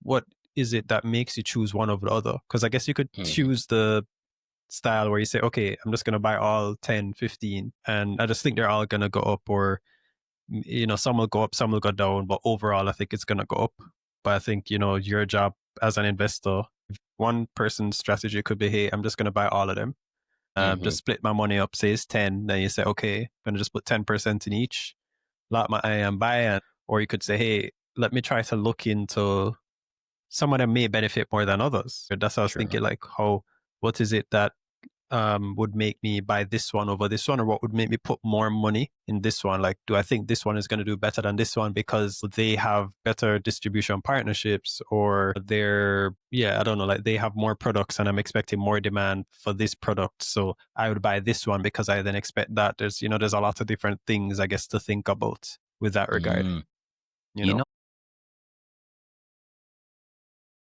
what is it that makes you choose one over the other? Because I guess you could Mhm. choose the style where you say, okay, I'm just going to buy all 10, 15, and I just think they're all going to go up, or, some will go up, some will go down, but overall, I think it's going to go up. But I think, your job as an investor, one person's strategy could be, hey, I'm just going to buy all of them. Just Mhm. split my money up, say it's 10, then you say, okay, I'm going to just put 10% in each, lock my eye and buy it. Or you could say, hey, let me try to look into some of them may benefit more than others. That's what I was thinking, Sure. like, what is it that would make me buy this one over this one, or what would make me put more money in this one? Like, do I think this one is going to do better than this one because they have better distribution partnerships, or I don't know, like they have more products and I'm expecting more demand for this product. So I would buy this one because I then expect that. There's a lot of different things, I guess, to think about with that regard, Mm. you You know? know